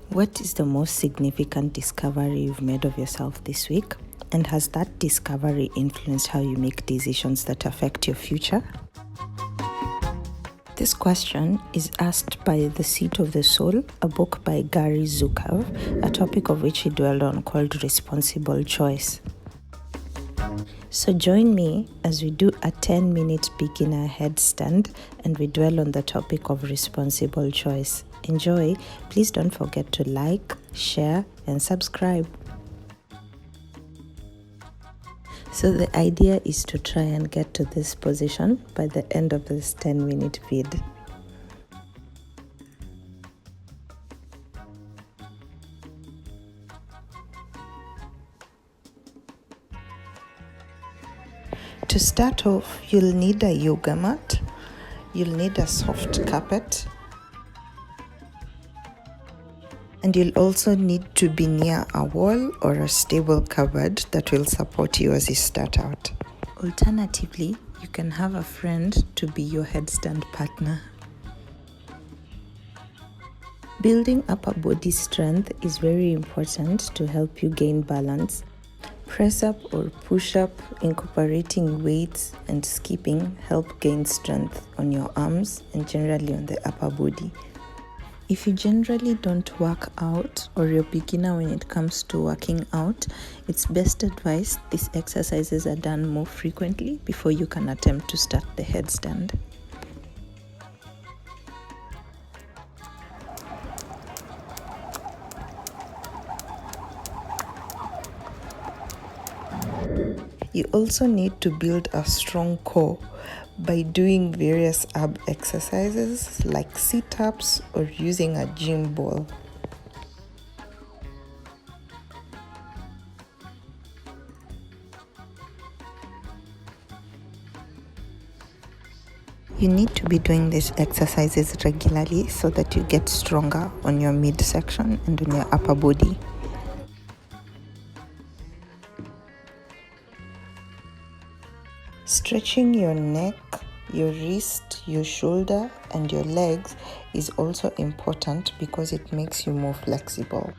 What is the most significant discovery you've made of yourself this week? And has that discovery influenced how you make decisions that affect your future? This question is asked by The Seat of the Soul, a book by Gary Zukav, a topic of which he dwelled on called responsible choice. So join me as we do a 10-minute beginner headstand and we dwell on the topic of responsible choice. Enjoy. Please don't forget to like, share, and subscribe. So the idea is to try and get to this position by the end of this 10-minute vid. To start off, you'll need a yoga mat, you'll need a soft carpet, and you'll also need to be near a wall or a stable cupboard that will support you as you start out. Alternatively, you can have a friend to be your headstand partner. Building upper body strength is very important to help you gain balance. Press up or push up, incorporating weights and skipping help gain strength on your arms and generally on the upper body. If you generally don't work out or you're a beginner when it comes to working out, it's best advised these exercises are done more frequently before you can attempt to start the headstand. You also need to build a strong core by doing various ab exercises like sit-ups or using a gym ball. You need to be doing these exercises regularly so that you get stronger on your midsection and on your upper body. Stretching your neck, your wrist, your shoulder, and your legs is also important because it makes you more flexible.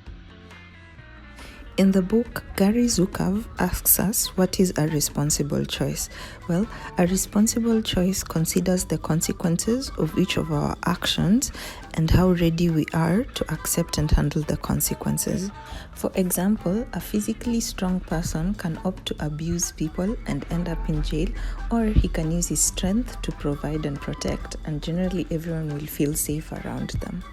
In the book, Gary Zukav asks us, what is a responsible choice? Well, a responsible choice considers the consequences of each of our actions and how ready we are to accept and handle the consequences. For example, a physically strong person can opt to abuse people and end up in jail, or he can use his strength to provide and protect, and generally everyone will feel safe around them.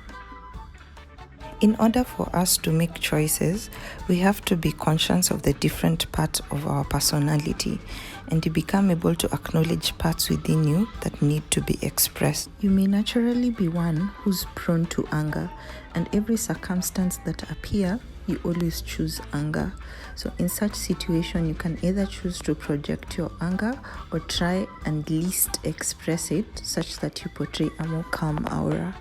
In order for us to make choices, we have to be conscious of the different parts of our personality, and you become able to acknowledge parts within you that need to be expressed. You may naturally be one who's prone to anger, and every circumstance that appear, you always choose anger. So in such situation, you can either choose to project your anger or try and least express it such that you portray a more calm aura.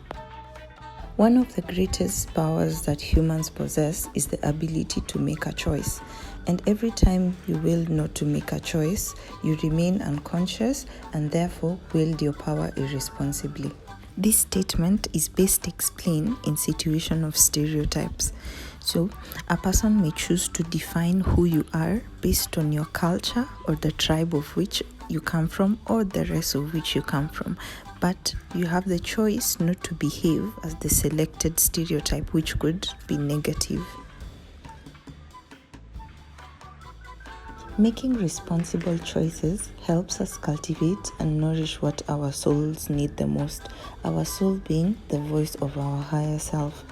One of the greatest powers that humans possess is the ability to make a choice. And every time you will not to make a choice, you remain unconscious and therefore wield your power irresponsibly. This statement is best explained in situation of stereotypes. So, a person may choose to define who you are based on your culture or the tribe of which you come from or the race of which you come from. But you have the choice not to behave as the selected stereotype, which could be negative. Making responsible choices helps us cultivate and nourish what our souls need the most, our soul being the voice of our higher self.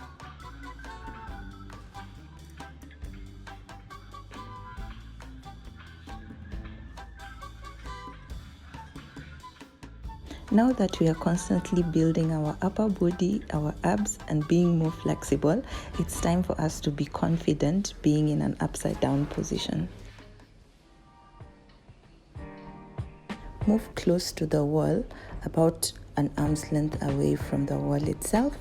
Now that we are constantly building our upper body, our abs, and being more flexible, it's time for us to be confident being in an upside down position. Move close to the wall, about an arm's length away from the wall itself,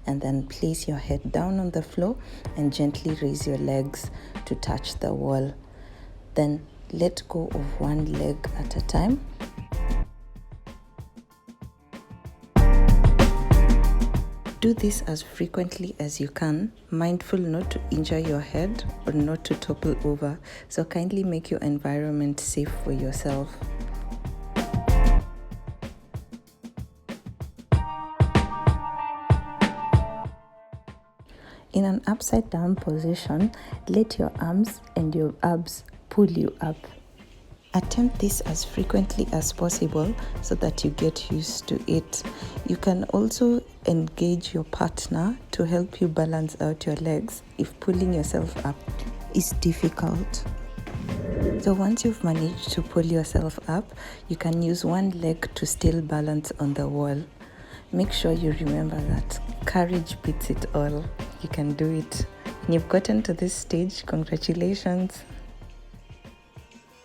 and then place your head down on the floor and gently raise your legs to touch the wall. Then let go of one leg at a time. Do Do this as frequently as you can, mindful not to injure your head or not to topple over, so kindly make your environment safe for yourself. In an upside down position, let your arms and your abs pull you up. Attempt this as frequently as possible so that you get used to it. You can also engage your partner to help you balance out your legs if pulling yourself up is difficult. So once you've managed to pull yourself up, you can use one leg to still balance on the wall. Make sure you remember that courage beats it all. You can do it. When you've gotten to this stage, congratulations.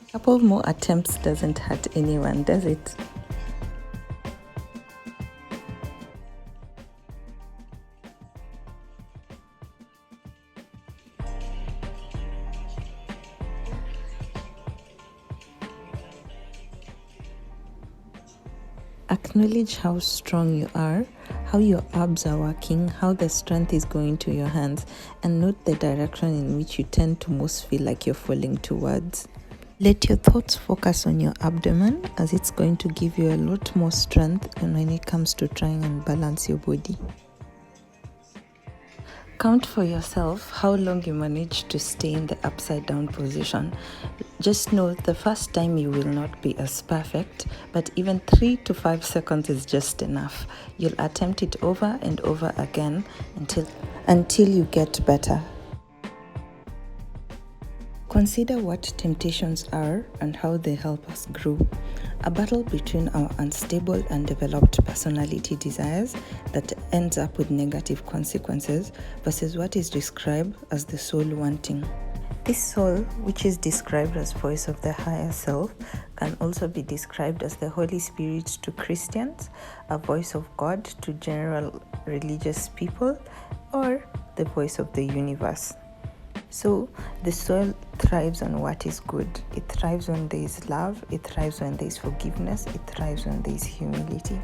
A couple more attempts doesn't hurt anyone, does it? Acknowledge how strong you are, how your abs are working, how the strength is going to your hands, and note the direction in which you tend to most feel like you're falling towards. Let your thoughts focus on your abdomen, as it's going to give you a lot more strength when it comes to trying and balance your body. Count for yourself how long you manage to stay in the upside down position. Just know the first time you will not be as perfect, but even 3 to 5 seconds is just enough. You'll attempt it over and over again until you get better. Consider what temptations are and how they help us grow. A battle between our unstable and developed personality desires that ends up with negative consequences versus what is described as the soul wanting. This soul, which is described as voice of the higher self, can also be described as the Holy Spirit to Christians, a voice of God to general religious people, or the voice of the universe. So the soul thrives on what is good. It thrives when there is love. It thrives when there is forgiveness. It thrives when there is humility.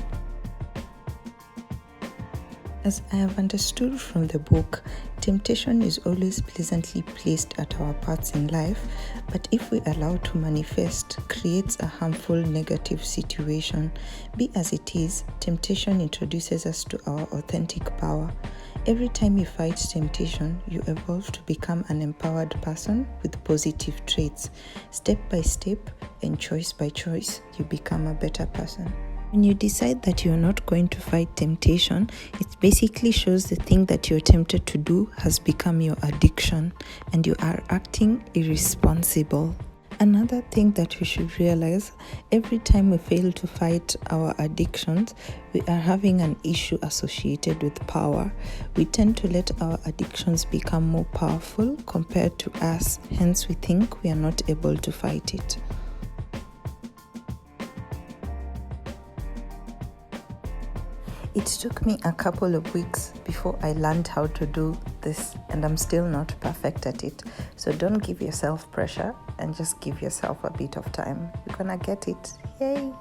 As I have understood from the book, temptation is always pleasantly placed at our paths in life, but if we allow to manifest, creates a harmful negative situation. Be as it is, temptation introduces us to our authentic power. Every time you fight temptation, you evolve to become an empowered person with positive traits. Step by step and choice by choice, you become a better person. When you decide that you're not going to fight temptation, it basically shows the thing that you're tempted to do has become your addiction and you are acting irresponsible. Another thing that we should realize, every time we fail to fight our addictions, we are having an issue associated with power. We tend to let our addictions become more powerful compared to us, hence we think we are not able to fight it. It took me a couple of weeks before I learned how to do this, and I'm still not perfect at it. So don't give yourself pressure and just give yourself a bit of time. You're gonna get it. Yay!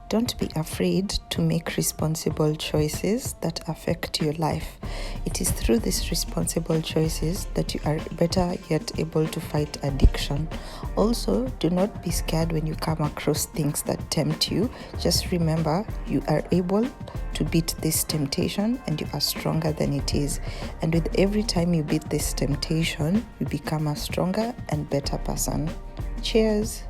Don't be afraid to make responsible choices that affect your life. It is through these responsible choices that you are better yet able to fight addiction. Also, do not be scared when you come across things that tempt you. Just remember, you are able to beat this temptation and you are stronger than it is. And with every time you beat this temptation, you become a stronger and better person. Cheers!